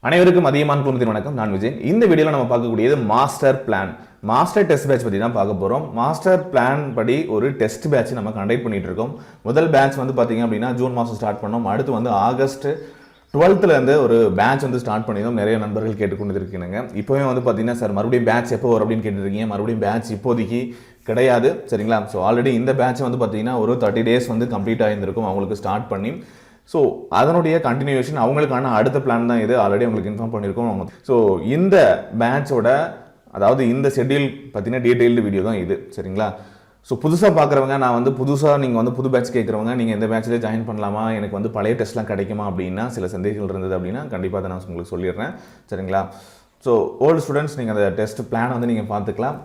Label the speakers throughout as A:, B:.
A: அனைவருக்கும் அதிகமான குடும்பத்தின் வணக்கம். நான் விஜய். இந்த வீடியோல நம்ம பார்க்கக்கூடியது master plan, master test batch பத்தி தான் பார்க்க போறோம். மாஸ்டர் பிளான் படி ஒரு டெஸ்ட் பேட்ச் நம்ம கண்டக்ட் பண்ணிட்டு இருக்கோம். முதல் பேட்ச் வந்து பாத்தீங்க அப்படின்னா ஜூன் மாசம் ஸ்டார்ட் பண்ணோம். அடுத்து வந்து ஆகஸ்ட் 12th இருந்து ஒரு பேட்ச் வந்து ஸ்டார்ட் பண்ணியிருந்தோம். நிறைய நண்பர்கள் கேட்டுக்கொண்டு இருக்கீங்க. இப்போவே வந்து பார்த்தீங்கன்னா சார் மறுபடியும் பேட்ச் எப்போ வரும் அப்படின்னு கேட்டுருக்கீங்க. மறுபடியும் பேட்ச் இப்போதைக்கு கிடையாது, சரிங்களா? ஸோ ஆல்ரெடி இந்த பேட்ச் வந்து பார்த்தீங்கன்னா ஒரு 30 days வந்து கம்ப்ளீட் ஆகியிருந்திருக்கும் அவங்களுக்கு ஸ்டார்ட் பண்ணி. ஸோ அதனுடைய கண்டினியூஷன் அவங்களுக்கான அடுத்த பிளான் தான் இது. ஆல்ரெடி உங்களுக்கு இன்ஃபார்ம் பண்ணியிருக்கோம். ஸோ இந்த பேட்சோட அதாவது இந்த ஷெட்யூல் பார்த்தீங்கன்னா டீட்டெயில்டு வீடியோ தான் இது, சரிங்களா? ஸோ புதுசாக பார்க்குறவங்க, நான் வந்து புதுசாக நீங்கள் வந்து புது பேட்ச் கேட்குறவங்க, நீங்கள் இந்த பேட்சில் ஜாயின் பண்ணலாமா, எனக்கு வந்து பழைய டெஸ்ட்லாம் கிடைக்குமா அப்படின்னா சில சந்தேகங்கள் இருந்தது அப்படின்னா கண்டிப்பாக அதை நான் உங்களுக்கு சொல்லிடுறேன், சரிங்களா? ஸோ ஓல்டு ஸ்டூடெண்ட்ஸ் நீங்கள் அந்த டெஸ்ட் பிளான் வந்து நீங்கள் பார்த்துக்கலாம்.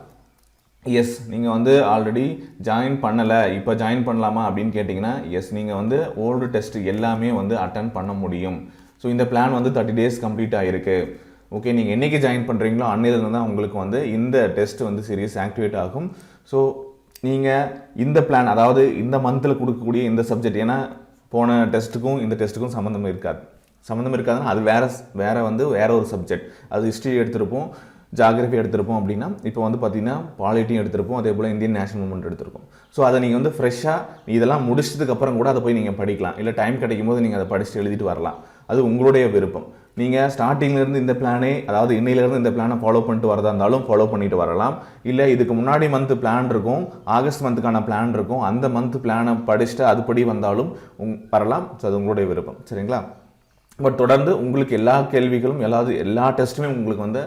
A: எஸ், நீங்கள் வந்து ஆல்ரெடி ஜாயின் பண்ணலை, இப்போ ஜாயின் பண்ணலாமா அப்படின்னு கேட்டிங்கன்னா எஸ், நீங்கள் வந்து ஓல்டு டெஸ்ட் எல்லாமே வந்து அட்டன் பண்ண முடியும். ஸோ இந்த பிளான் வந்து 30 days கம்ப்ளீட் ஆகிருக்கு. ஓகே, நீங்கள் என்றைக்கு ஜாயின் பண்ணுறீங்களோ அன்னையிலிருந்து தான் உங்களுக்கு வந்து இந்த டெஸ்ட் வந்து சீரியஸ் ஆக்டிவேட் ஆகும். ஸோ நீங்கள் இந்த பிளான் அதாவது இந்த மந்தில் கொடுக்கக்கூடிய இந்த சப்ஜெக்ட், ஏன்னா போன டெஸ்ட்டுக்கும் இந்த டெஸ்ட்டுக்கும் சம்மந்தம் இருக்காதுன்னா அது வேற ஒரு சப்ஜெக்ட். அது ஹிஸ்ட்ரி எடுத்திருப்போம், ஜாகிரஃபி எடுத்திருப்போம் அப்படின்னா இப்போ வந்து பார்த்தீங்கன்னா பாலிட்டியும் எடுத்திருப்போம், அதே போல் இந்தியன் நேஷனல் மூவ்மெண்ட் எடுத்திருப்போம். ஸோ அதை நீங்கள் வந்து ஃப்ரெஷ்ஷாக இதெல்லாம் முடிச்சதுக்கப்புறம் கூட அதை போய் நீங்கள் படிக்கலாம், இல்லை டைம் கிடைக்கும் போது நீங்கள் அதை படிச்சுட்டு எழுதிட்டு வரலாம். அது உங்களுடைய விருப்பம். நீங்கள் ஸ்டார்டிங்லேருந்து இந்த பிளானே, அதாவது இன்னையிலேருந்து இந்த பிளானை ஃபாலோ பண்ணிட்டு வரதா இருந்தாலும் ஃபாலோ பண்ணிட்டு வரலாம். இல்லை இதுக்கு முன்னாடி மந்த் பிளான் இருக்கும், ஆகஸ்ட் மந்த்துக்கான பிளான் இருக்கும், அந்த மந்த் பிளானை படிச்சுட்டு அதுபடி வந்தாலும் வரலாம். ஸோ அது உங்களுடைய விருப்பம், சரிங்களா? பட் தொடர்ந்து உங்களுக்கு எல்லா கேள்விகளும் எல்லா டெஸ்ட்டுமே உங்களுக்கு வந்து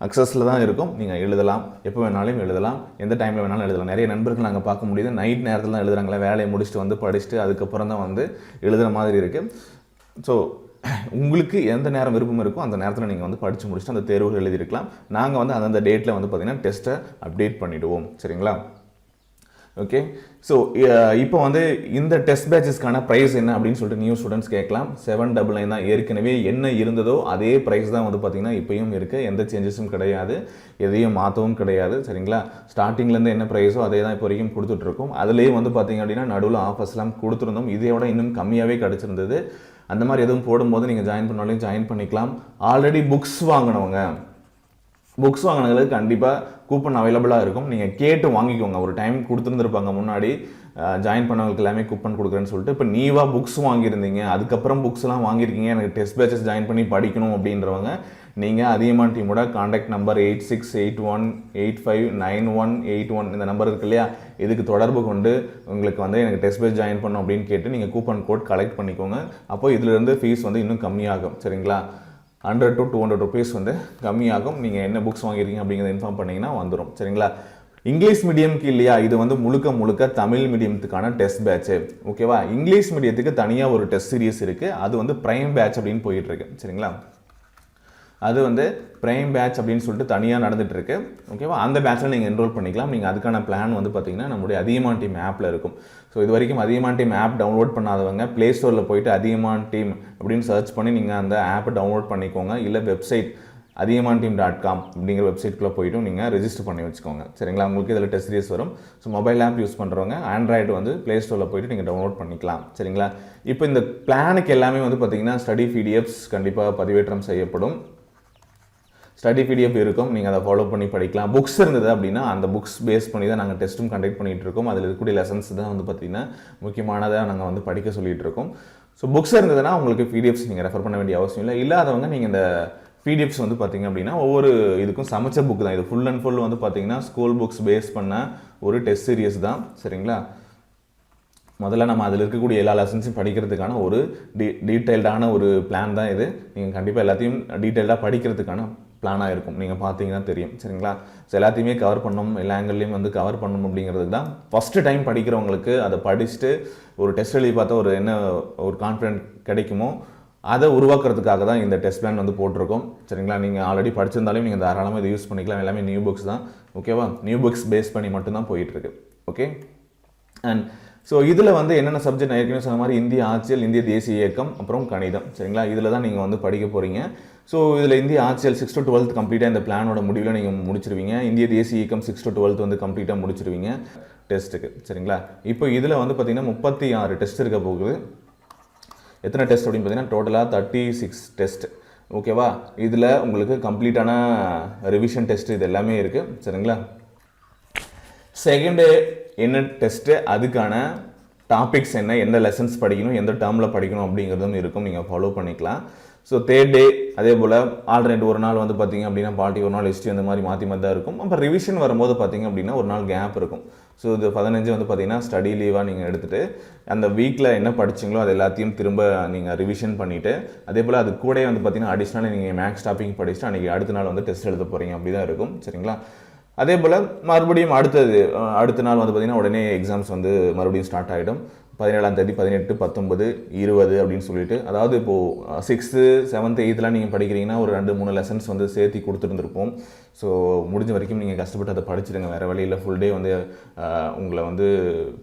A: அக்சஸில் தான் இருக்கும். நீங்கள் எழுதலாம், எப்போ வேணாலும் எழுதலாம், எந்த டைமில் வேணாலும் எழுதலாம். நிறைய நண்பர்கள் நாங்கள் பார்க்க முடியுது நைட் நேரத்தில் தான் எழுதுறாங்களே, வேலையை முடிச்சுட்டு வந்து படிச்சுட்டு அதுக்கப்புறம் தான் வந்து எழுதுகிற மாதிரி இருக்குது. ஸோ உங்களுக்கு எந்த நேரம் விருப்பம் இருக்கோ அந்த நேரத்தில் நீங்கள் வந்து படித்து முடிச்சுட்டு அந்த தேர்வுகள் எழுதியிருக்கலாம். நாங்கள் வந்து அந்தந்த டேட்டில் வந்து பார்த்திங்கன்னா டெஸ்ட்டை அப்டேட் பண்ணிவிடுவோம், சரிங்களா? ஓகே, ஸோ இப்போ வந்து இந்த டெஸ்ட் பேட்சஸ்க்கான ப்ரைஸ் என்ன அப்படின்னு சொல்லிட்டு நியூ ஸ்டூடெண்ட்ஸ் கேட்கலாம். 799 தான். ஏற்கனவே என்ன இருந்ததோ அதே ப்ரைஸ் தான் வந்து பார்த்திங்கன்னா இப்போயும் இருக்குது. எந்த சேஞ்சஸும் கிடையாது, எதையும் மாற்றவும் கிடையாது, சரிங்களா? ஸ்டார்டிங்லேருந்து என்ன ப்ரைஸோ அதே தான் இப்போ வரைக்கும் கொடுத்துட்ருக்கோம். அதுலேயே வந்து பார்த்திங்க அப்படின்னா நடுவில் ஆஃபர்ஸ்லாம் கொடுத்துருந்தோம். இதையோட இன்னும் கம்மியாகவே கிடச்சிருந்தது. அந்த மாதிரி எதுவும் போடும்போது நீங்கள் ஜாயின் பண்ணாலும் ஜாயின் பண்ணிக்கலாம். ஆல்ரெடி புக்ஸ் வாங்கினவங்களுக்கு கண்டிப்பாக கூப்பன் அவைலபிளாக இருக்கும். நீங்கள் கேட்டு வாங்கிக்கோங்க. ஒரு டைம் கொடுத்துருந்துருப்பாங்க முன்னாடி ஜாயின் பண்ணவங்களுக்கு எல்லாமே கூப்பன் கொடுக்குறேன்னு சொல்லிட்டு. இப்போ நீவாக புக்ஸ் வாங்கியிருந்தீங்க, அதுக்கப்புறம் புக்ஸ்லாம் வாங்கியிருக்கீங்க, எனக்கு டெஸ்ட் பேட்சஸ் ஜாயின் பண்ணி படிக்கணும் அப்படின்றவங்க நீங்கள் அதியமான் டீமோட காண்டாக்ட் நம்பர் 8681859181 இந்த நம்பர் இருக்கு இல்லையா, இதுக்கு தொடர்பு கொண்டு உங்களுக்கு வந்து எனக்கு டெஸ்ட் பேட்ச் ஜாயின் பண்ணணும் அப்படின்னு கேட்டு நீங்கள் கூப்பன் கோட் கலெக்ட் பண்ணிக்கோங்க. அப்போது இதிலிருந்து ஃபீஸ் வந்து இன்னும் கம்மியாகும், சரிங்களா? 100 to 200 rupees வந்து கம்மியாகும். நீங்கள் என்ன புக்ஸ் வாங்கியிருக்கீங்க அப்படிங்கிறத இன்ஃபார்ம் பண்ணிங்கன்னா வந்துடும், சரிங்களா? இங்கிலீஷ் மீடியம்க்கு இல்லையா, இது வந்து முழுக்க தமிழ் மீடியத்துக்கான டெஸ்ட் பேட்ச்சு, ஓகேவா? இங்கிலீஷ் மீடியத்துக்கு தனியாக ஒரு டெஸ்ட் சீரிஸ் இருக்குது. அது வந்து பிரைம் பேட்ச் அப்படின்னு போயிட்டுருக்கு, சரிங்களா? அது வந்து பிரைம் பேட்ச் அப்படின்னு சொல்லிட்டு தனியாக நடந்துகிட்ருக்கு, ஓகேவா? அந்த பேட்சில் நீங்கள் என்ரோல் பண்ணிக்கலாம். நீங்கள் அதுக்கான பிளான் வந்து பார்த்திங்கன்னா நம்மளுடைய அதியமான் டீம் ஆப்பில் இருக்கும். ஸோ இது வரைக்கும் அதியமான் டீம் ஆப் டவுன்லோட் பண்ணாதவங்க ப்ளே ஸ்டோரில் போய்ட்டு அதியமான் டீம் அப்படின்னு சர்ச் பண்ணி நீங்கள் அந்த ஆப்பை டவுன்லோட் பண்ணிக்கோங்க. இல்லை வெப்சைட் athiyamanteam.com அப்படிங்கிற வெப்சைட்குள்ளே போய்ட்டும் நீங்கள் ரெஜிஸ்டர் பண்ணி வச்சுக்கோங்க, சரிங்களா? உங்களுக்கு இதில் டெஸ்ட் சீரிஸ் வரும். ஸோ மொபைல் ஆப் யூஸ் பண்ணுறவங்க ஆண்ட்ராய்டு வந்து ப்ளே ஸ்டோரில் போய்ட்டு நீங்கள் டவுன்லோட் பண்ணிக்கலாம், சரிங்களா? இப்போ இந்த பிளானுக்கு எல்லாமே வந்து பார்த்திங்கன்னா ஸ்டடி பிடிஎஃப்ஸ் கண்டிப்பாக பதிவேற்றம் செய்யப்படும். ஸ்டடி பிடிஎஃப் இருக்கும், நீங்கள் அதை ஃபாலோ பண்ணி படிக்கலாம். புக்ஸ் இருந்தது அப்படின்னா அந்த புக்ஸ் பேஸ் பண்ணி தான் நாங்கள் டெஸ்ட்டும் கண்டக்ட் பண்ணிகிட்டு இருக்கோம். அதில் இருக்கக்கூடிய லெசன்ஸ் தான் வந்து பார்த்திங்கன்னா முக்கியமானதாக நாங்கள் வந்து படிக்க சொல்லிகிட்டு இருக்கோம். ஸோ புக்ஸ் இருந்ததுன்னா உங்களுக்கு பிடிஎஃப்ஸ் நீங்கள் ரெஃபர் பண்ண வேண்டிய அவசியம் இல்லை. இல்லாதவங்க நீங்கள் இந்த பிடிஎஃப்ஸ் வந்து பார்த்திங்க அப்படின்னா ஒவ்வொரு இதுக்கும் சமைச்ச புக் தான். இது ஃபுல் அண்ட் ஃபுல் வந்து பார்த்திங்கன்னா ஸ்கூல் புக்ஸ் பேஸ் பண்ண ஒரு டெஸ்ட் சீரியஸ் தான், சரிங்களா? முதல்ல நம்ம அதில் இருக்கக்கூடிய எல்லா லெசன்ஸையும் படிக்கிறதுக்கான ஒரு டீட்டெயில்டான ஒரு பிளான் தான் இது. நீங்கள் கண்டிப்பாக எல்லாத்தையும் டீட்டெயில்டாக படிக்கிறதுக்கான பிளானாக இருக்கும். நீங்கள் பார்த்தீங்கன்னா தெரியும், சரிங்களா? ஸோ எல்லாத்தையுமே கவர் பண்ணணும், எல்லா ஆங்கிள்லையும் வந்து கவர் பண்ணணும் அப்படிங்கிறது தான். ஃபஸ்ட்டு டைம் படிக்கிறவங்களுக்கு அதை படிச்சுட்டு ஒரு டெஸ்ட் எழுதி பார்த்தா ஒரு கான்ஃபிடென்ட் கிடைக்குமோ அதை உருவாக்குறதுக்காக தான் இந்த டெஸ்ட் பிளான் வந்து போட்டிருக்கோம், சரிங்களா? நீங்கள் ஆல்ரெடி படிச்சிருந்தாலும் நீங்கள் தாராளமாக இதை யூஸ் பண்ணிக்கலாம். எல்லாமே நியூ புக்ஸ் தான், ஓகேவா? நியூ புக்ஸ் பேஸ் பண்ணி மட்டும்தான் போயிட்டுருக்கு, ஓகே? அண்ட் ஸோ இதில் வந்து என்னென்ன சப்ஜெக்ட் நான் ஏற்கனவே சொன்ன மாதிரி இந்திய ஆட்சியல், இந்திய தேசிய இயக்கம், அப்புறம் கணிதம், சரிங்களா? இதில் தான் நீங்கள் வந்து படிக்க போகிறீங்க. ஸோ இதில் இந்திய ஆட்சியல் 6 to 12 கம்ப்ளீட்டாக இந்த பிளானோட முடிவில் நீங்கள் முடிச்சிருவீங்க. இந்திய தேசிய இயக்கம் 6 to 12 வந்து கம்ப்ளீட்டாக முடிச்சிருவீங்க டெஸ்ட்டுக்கு, சரிங்களா? இப்போ இதில் வந்து பார்த்திங்கன்னா 36 டெஸ்ட் இருக்க போகுது. எத்தனை டெஸ்ட் அப்படின்னு பார்த்தீங்கன்னா டோட்டலாக 36 டெஸ்ட், ஓகேவா? இதில் உங்களுக்கு கம்ப்ளீட்டான ரிவிஷன் டெஸ்ட் இது எல்லாமே இருக்குது. சரிங்களா? செகண்டு என்ன டெஸ்ட்டு, அதுக்கான டாபிக்ஸ் என்ன, எந்த லெசன்ஸ் படிக்கணும், எந்த டேர்மில் படிக்கணும் அப்படிங்கிறதும் இருக்கும். நீங்கள் ஃபாலோ பண்ணிக்கலாம். ஸோ தேர்ட் டே அதே போல் ஆல்ரெடி ஒரு நாள் வந்து பார்த்திங்க அப்படின்னா பாலிட்டி, ஒரு நாள் ஹிஸ்ட்ரி, அந்த மாதிரி மாற்றி தான் இருக்கும். அப்புறம் ரிவிஷன் வரும்போது பார்த்திங்க அப்படின்னா ஒரு நாள் கேப் இருக்கும். ஸோ இது 15 வந்து பார்த்திங்கன்னா ஸ்டடி லீவாக நீங்கள் எடுத்துகிட்டு அந்த வீக்கில் என்ன படிச்சிங்களோ அது எல்லாத்தையும் திரும்ப நீங்கள் ரிவிஷன் பண்ணிவிட்டு, அதே போல் அது கூட வந்து பார்த்திங்கன்னா அடிஷ்னலாக நீங்கள் மேக்ஸ் டாபிக் படிச்சுட்டு அன்றைக்கி அடுத்த நாள் வந்து டெஸ்ட் எழுத போகிறீங்க. அப்படி தான் இருக்கும். சரிங்களா? அதே போல் மறுபடியும் அடுத்த நாள் வந்து பார்த்திங்கன்னா உடனே எக்ஸாம்ஸ் வந்து மறுபடியும் ஸ்டார்ட் ஆகிடும். 17ஆம் தேதி 18, 19, 20 அப்படின்னு சொல்லிட்டு, அதாவது இப்போது 6th, 7th, 8thலாம் நீங்கள் படிக்கிறீங்கன்னா ஒரு 2-3 லெசன்ஸ் வந்து சேர்த்து கொடுத்துருந்துருப்போம். ஸோ முடிஞ்ச வரைக்கும் நீங்கள் கஷ்டப்பட்டு அதை படிச்சுடுங்க. வேறு வழியில் ஃபுல் டே வந்து உங்களை வந்து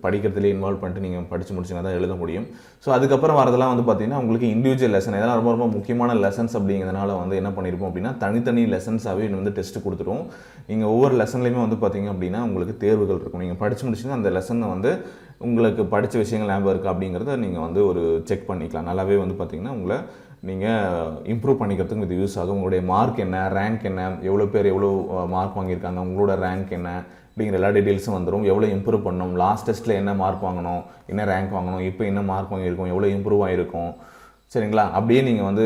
A: படிக்கிறதுலேயே இன்வால்வ் பண்ணிட்டு நீங்கள் படித்து முடிச்சுன்னா தான் எழுத முடியும். ஸோ அதுக்கப்புறம் வரதெல்லாம் வந்து பார்த்திங்கன்னா உங்களுக்கு இண்டிவிஜுவல் லெசன், இதெல்லாம் ரொம்ப ரொம்ப முக்கியமான லெசன்ஸ் அப்படிங்கிறதுனால வந்து என்ன பண்ணியிருப்போம் அப்படின்னா தனித்தனி லெசன்ஸாகவே வந்து டெஸ்ட்டு கொடுத்துருவோம். நீங்கள் ஒவ்வொரு லெசன்லையுமே வந்து பார்த்திங்க அப்படின்னா உங்களுக்கு தேர்வுகள் இருக்கும். நீங்கள் படித்து முடிச்சுன்னா அந்த லெசனை வந்து உங்களுக்கு படித்த விஷயங்கள் ஞாபகம் இருக்குது அப்படிங்கிறத நீங்கள் வந்து ஒரு செக் பண்ணிக்கலாம். நல்லாவே வந்து பார்த்திங்கன்னா உங்களை நீங்கள் இம்ப்ரூவ் பண்ணிக்கிறதுக்கு இது யூஸ் ஆகும். உங்களுடைய மார்க் என்ன, ரேங்க் என்ன, எவ்வளோ பேர் எவ்வளோ மார்க் வாங்கியிருக்காங்க, உங்களோட ரேங்க் என்ன அப்படிங்கிற எல்லா டீட்டெயில்ஸும் வந்துடும். எவ்வளோ இம்ப்ரூவ் பண்ணணும், லாஸ்ட் டெஸ்ட்டில் என்ன மார்க் வாங்கணும், என்ன ரேங்க் வாங்கணும், இப்போ என்ன மார்க் வாங்கியிருக்கோம், எவ்வளோ இம்ப்ரூவ் ஆகிருக்கும். சரிங்களா? அப்படியே நீங்கள் வந்து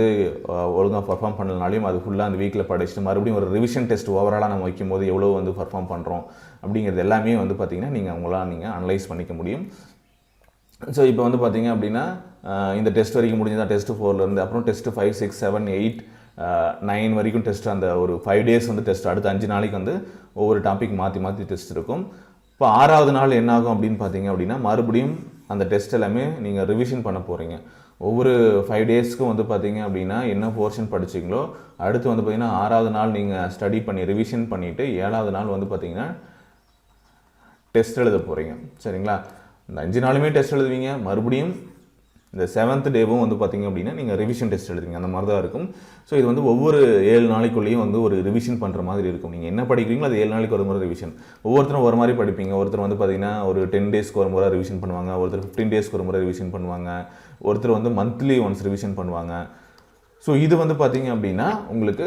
A: ஒழுங்காக பர்ஃபார்ம் பண்ணலனாலையும் அது ஃபுல்லாக அந்த வீக்கில் படிச்சுட்டு மறுபடியும் ஒரு ரிவிஷன் டெஸ்ட் ஓவராலாக நம்ம வைக்கும்போது எவ்வளோ வந்து பர்ஃபார்ம் பண்ணுறோம் அப்படிங்கிறது எல்லாமே வந்து பார்த்திங்கன்னா நீங்கள் அனலைஸ் பண்ணிக்க முடியும். ஸோ இப்போ வந்து பார்த்திங்க அப்படின்னா இந்த டெஸ்ட் வரைக்கும் முடிஞ்சதான் டெஸ்ட்டு 4லேருந்து அப்புறம் டெஸ்ட்டு 5, 6, 7, 8, 9 வரைக்கும் டெஸ்ட், அந்த ஒரு 5 days வந்து டெஸ்ட், அடுத்த 5 நாளைக்கு வந்து ஒவ்வொரு டாபிக் மாற்றி டெஸ்ட் இருக்கும். இப்போ 6வது நாள் என்ன ஆகும் அப்படின்னு பார்த்தீங்க அப்படின்னா மறுபடியும் அந்த டெஸ்ட் எல்லாமே நீங்கள் ரிவிஷன் பண்ண போகிறீங்க. ஒவ்வொரு 5 daysக்கும் வந்து பார்த்திங்க அப்படின்னா என்ன போர்ஷன் படிச்சிங்களோ அடுத்து வந்து பார்த்திங்கன்னா 6வது நாள் நீங்கள் ஸ்டடி பண்ணி ரிவிஷன் பண்ணிவிட்டு 7வது நாள் வந்து பார்த்திங்கன்னா டெஸ்ட் எழுத போகிறீங்க. சரிங்களா? இந்த 5 நாளுமே டெஸ்ட் எழுதுவீங்க. மறுபடியும் இந்த 7th டேவும் வந்து பார்த்திங்க அப்படின்னா நீங்கள் ரிவிஷன் டெஸ்ட் எழுதுவீங்க. அந்த மாதிரி தான் இருக்கும். ஸோ இது வந்து ஒவ்வொரு 7 நாளைக்குள்ளேயும் வந்து ஒரு ரிவிஷன் பண்ணுற மாதிரி இருக்கும். நீங்கள் என்ன படிக்கிறீங்களோ அது 7 நாளைக்கு ஒரு முறை ரிவிஷன். ஒவ்வொருத்தரும் ஒரு மாதிரி படிப்பீங்க. ஒருத்தர் வந்து பார்த்திங்கன்னா ஒரு 10 daysக்கு ஒரு முறை ரிவிஷன் பண்ணுவாங்க, ஒருத்தர் 15 daysக்கு ஒரு முறை ரிவிஷன் பண்ணுவாங்க, ஒருத்தர் வந்து மந்த்லி ஒன்ஸ் ரிவிஷன் பண்ணுவாங்க. ஸோ இது வந்து பார்த்திங்க அப்படின்னா உங்களுக்கு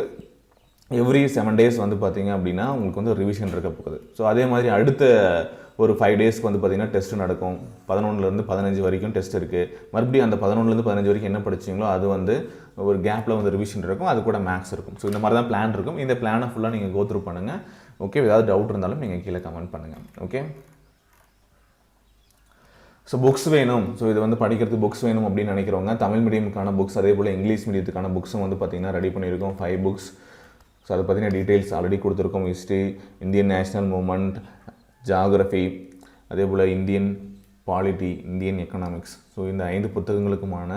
A: எவ்ரி 7 days வந்து பார்த்திங்க அப்படின்னா உங்களுக்கு வந்து ரிவிஷன் இருக்க போகுது. ஸோ அதே மாதிரி அடுத்த ஒரு 5 daysக்கு வந்து பார்த்திங்கன்னா டெஸ்ட் நடக்கும். 11லேருந்து 15 வரைக்கும் டெஸ்ட் இருக்குது. மறுபடியும் அந்த 11லேருந்து 15 வரைக்கும் என்ன படிச்சிங்களோ அது வந்து ஒரு கேப்பில் வந்து ரிவிஷன் இருக்கும். அது கூட மேக்ஸ் இருக்கும். ஸோ இந்த மாதிரி தான் பிளான் இருக்கும். இந்த பிளானை ஃபுல்லாக நீங்கள் கோ த்ரூ பண்ணுங்கள். ஓகே? ஏதாவது டவுட் இருந்தாலும் நீங்கள் கீழே கமெண்ட் பண்ணுங்கள். ஓகே? ஸோ புக்ஸ் வேணும், ஸோ இது வந்து படிக்கிறதுக்கு புக்ஸ் வேணும் அப்படின்னு நினைக்கிறவங்க தமிழ் மீடியமுக்கான புக்ஸ், அதே போல் இங்கிலீஷ் மீடியத்துக்கான புக்ஸும் வந்து பார்த்திங்கன்னா ரெடி பண்ணியிருக்கோம். 5 books. ஸோ அதை பற்றின டீட்டெயில்ஸ் ஆல்ரெடி கொடுத்துருக்கோம். History, Indian national movement, geography, அதே போல் Indian polity, Indian economics. So இந்த 5 புத்தகங்களுக்குமான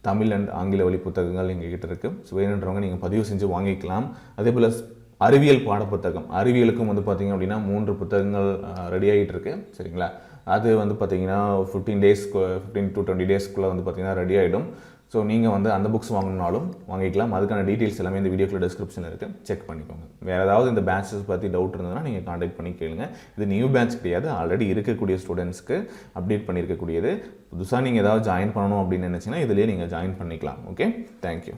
A: தமிழ் அண்ட் ஆங்கில வழி புத்தகங்கள் எங்ககிட்ட இருக்குது. ஸோ வேணுன்றவங்க நீங்கள் பதிவு செஞ்சு வாங்கிக்கலாம். அதே போல் அறிவியல் பாடப்புத்தகம், அறிவியலுக்கும் வந்து பார்த்திங்க அப்படின்னா 3 புத்தகங்கள் ரெடி ஆகிட்டு இருக்கு. சரிங்களா? அது வந்து பார்த்திங்கன்னா 15 to 20 daysக்குள்ளே வந்து பார்த்திங்கன்னா ரெடி ஆகிடும். ஸோ நீங்கள் வந்து அந்த புக்ஸ் வாங்கினாலும் வாங்கிக்கலாம். அதுக்கான டீட்டெயில்ஸ் எல்லாமே இந்த வீடியோக்குள்ள டிஸ்கிரிப்ஷனில் இருக்குது, செக் பண்ணிக்கோங்க. வேறு ஏதாவது இந்த பேட்சஸ் பற்றி டவுட் இருந்ததுன்னா நீங்கள் காண்டாக்ட் பண்ணி கேளுங்க. இது நியூ பேட்ச் கிடையாது, ஆல்ரெடி இருக்கக்கூடிய ஸ்டூடெண்ட்ஸ்க்கு அப்டேட் பண்ணியிருக்கக்கூடியது. புதுசாக நீங்கள் ஏதாவது ஜாயின் பண்ணணும் அப்படின்னு நினச்சிங்கன்னா இதிலேயே நீங்கள் ஜாயின் பண்ணிக்கலாம். ஓகே? தேங்க்யூ.